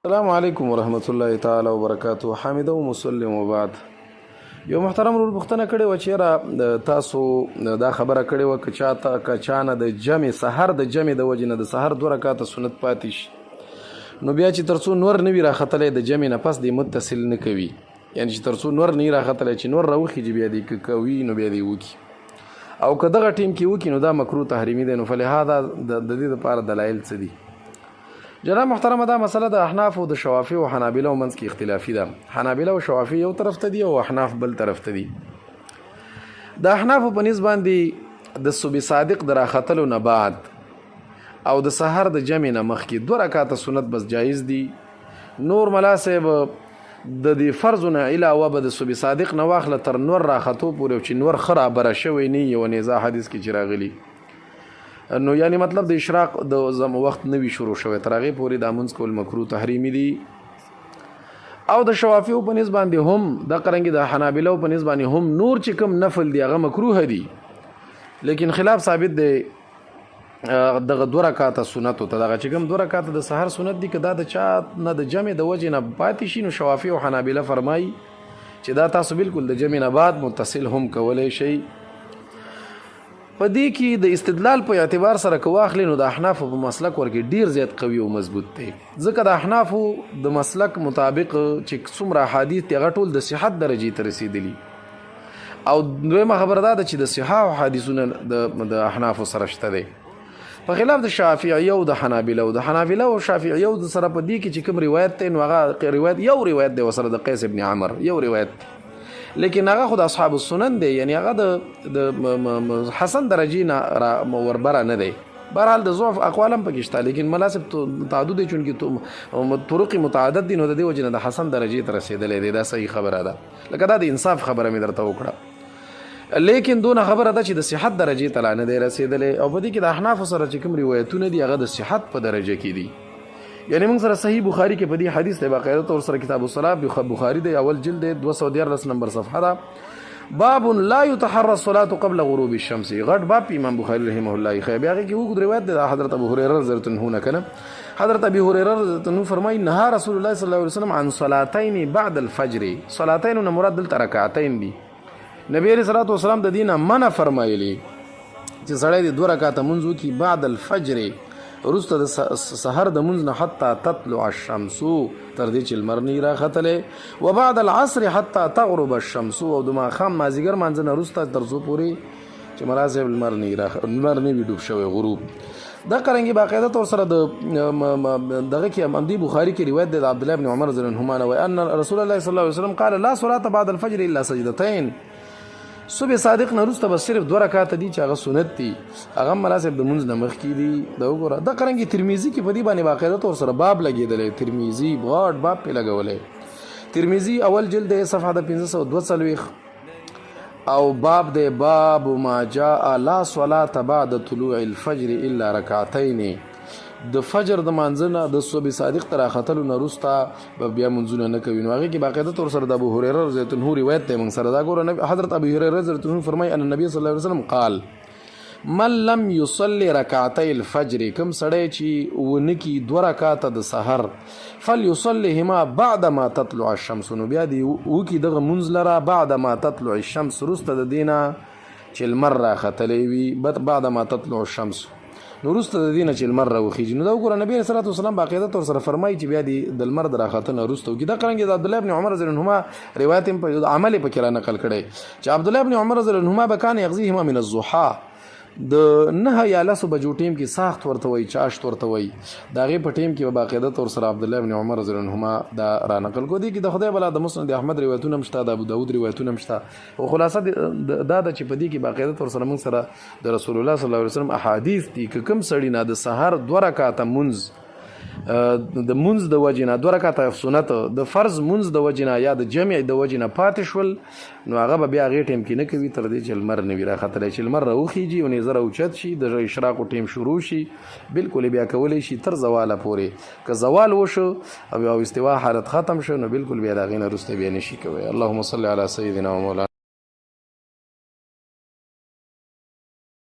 السلام علیکم ورحمت الله تعالی وبرکاتہ. حامد او مسلم وبعد. یو محترم ورور پوښتنه کړې و چې را تاسو دا خبره کړې و که چاته که چانه د جمع سحر د جمع د وجې نه د سحر 2 رکعاته سنت پاتې شي، نو بیا چې تر څو نور نه وي راختلی د جمع نه پس دی متصل نه کوي، یعنې چې تر څو نور نه وي راختلی چې نور راوخیږي بیا دی که کوي نو بیا دی وکړي، او که دغه ټیم کې وکړي نو دا مکروه تحریمي دی. نو فلهذا د دې دپاره دلایل څه دي؟ جناب محترمه، دا مسله د احناف او د شوافی او حنابله منځ کې اختلافي ده. حنابله او شوافی یو طرف ته دي او احناف بل طرف ته دي. د احناف په نسبت باندې د صبح صادق د راختلو نه بعد او د سحر د جمع نه مخکې 2 رکعاته سنت بس جایز دي. نور ملا صاحب د دې فرضونه علاوه به د صبح صادق نه واخله تر نور راختو پورې چې نور خرابره شوی نه یو نزاع حدیث کې چې راغلی، نو یعنی مطلب د اشراق د وخت نوی شروع شوی تر هغې پورې دا منځ کول مکروه تحریمي دي. او د شوافیو په نسبت باندې هم د قرنګي د حنابلو په نسبت باندې هم نور چې کوم نفل دی هغه مکروه دي، لیکن خلاف ثابت دی دغه 2 رکعاته سنت ته دغه چې کوم 2 رکعاته د سحر سنت دي که دا د چا نه د جمع د وجې نه پاتې شي، نو شوافی او حنابله فرمایي چې دا تاسو بالکل د جمع نه بعد متصل هم کولی شئ. په دې کې د استدلال په اعتبار سره که واخلي نو د احنافو په مسلک ورکې ډیر زیات قوي او مضبوط دی، ځکه د احنافو د مسلک مطابق چې څومره احادیث دي هغه ټول د صحت درجې ته رسېدلي، او دویمه خبره دا ده چې د صحاح حدیثونه د احنافو سره شته دی، په خلاف د شافعیه او د حنابله او شافعیه د سره په دې کې چې کوم روایت دی نو هغه روایت دی وسره د قیس ابن عمر یو روایت، لیکن هغه خود اصحاب السنن دی، یعنی هغه د حسن درجې نه وربره نه دی. بهرحال د ضعف اقوال هم پکې شته، لیکن مناسب تعدد دی چونکې طرق متعدد دي، نو د دې وجې نه د حسن درجې ته رسېدلی دی. دا صحیح خبره ده، لکه دا د انصاف خبره مې درته وکړه، لیکن دونه خبره ده چې د صحت درجې ته لا نه دی رسېدلی. او په دې کې د احنافو سره چې کوم روایتونه دي هغه د صحت په درجه کې دي. یعنی موږ سره صحیح بخاری کې په دې حدیث دی باقاعده طور سره کتاب الصلاة بخاری دی اول جلد 214 نمبر صفحه ده، باب لا يتحرى الصلاة قبل غروب الشمس، غټ باب امام بخاری رحمه الله خیر. بیا کې وګورئ روایت ده حضرت ابو هريره رضی الله عنه نه کنه، حضرت ابي هريره رضی الله عنه فرمایي نهى رسول الله صلی الله علیه وسلم عن صلاتين بعد الفجر، صلاتين نه مراد دلته رکعتين دي. نبی علیہ الصلوۃ والسلام د دینه منع فرمایلی چې سړی د 2 رکعاته منځ وکړي بعد الفجر وروسته د سحر د منځ نه حتی تطلع الشمس تر دې چې لمر نه راختلی، و بعد العصر حتی تغرب الشمس، او د ماښام مازدیګر مانځه نه وروسته تر څو پورې چې مراسب لمر نه وي ډوب شوی غروب. دا قرنګي باقاعده طور سره د دغه کې امام بخاری کې روایت دی د عبد الله بن عمر رضی الله عنهما و ان رسول الله صلی الله علیه وسلم قال لا صلاة بعد الفجر الا سجدتين، صبح صادق نه وروسته بس صرف 2 رکعاته دي چې هغه سنت دي، هغه مناسب د منځ نه مخکې دي. دا وګوره دا قرنګي ترمذی کې په دې باندې باقاعده طور سره باب لګېدلی، ترمذی غاټ باب پې لګولی، ترمذی اول جلد صفحه د 542 او باب دی باب ما جاء لا صلاة بعد طلوع الفجر الا رکعتين، د فجر د مانځنه د صبح صادق تر راختلو نه وروسته به بیا منځونه نه کوي. نو هغې کې باقاعده طور سره د ابو هريره رضی الله عنه روایت دی موږ سره. دا ګوره حضرت ابو هريره رضی الله عنه فرمایي ان النبي صلی الله علیه وسلم قال من لم يصلي رکعتي الفجر، کوم سړی چې ونه کړي 2 رکعاته د سحر فليصليهما بعد ما تطلع الشمس، نو بیا دی وکړي دغه منځ لره بعد ما تطلع الشمس وروسته د دې نه چې لمر راختلی وي، بعد ما تطلع الشمس نو وروسته د دې نه چې لمر راوخیږي. نو دا وګوره نبي علیه الصلوة والسلام باقاعده طور سره فرمایي چې بیا د لمر د راختنه وروسته وکړي. دا قرنګي د عبدالله بن عمر رضی الله عنهما روایت هم په عمل یې پکې را نقل کړی چې عبدالله بن عمر رضی الله عنهما به کان یغزیهما من الضحی، د 9 یا 10 بجو ټیم کې ساخت ورته وایي، چاشت ورته وایي، د هغې په ټیم کې به باقاعده طور سره عبدالله بن عمر رضی الله عنهما دا را نقل کو. دي کې د خدای بلا د مسند احمد روایتونه هم شته، د ابو داود روایتونه هم شته، او خلاصه دا ده چې په دې کې باقاعده طور سره موږ سره د رسول الله صلی الله علیه وسلم احادیث دي که کوم سړي نه د سحر 2 رکعاته منځ د منځ د وجې نه 2 رکعاته سنت د فرض منځ د وجې نه یا د جمع د وجې نه پاتې شول، نو هغه به بیا هغې ټیم کې نه کوي تر دې چې لمر نه وي راختلی، چې لمر راوخیږي او نیزه راوچت شي د اشراقو ټیم شروع شي، بالکل بیا کولی شي تر زواله پورې. که زوال وشو او استوا حالت ختم شو نو بالکل بیا د هغې نه وروسته بیا نشي کوی. اللهم صل علی سیدنا و مولانا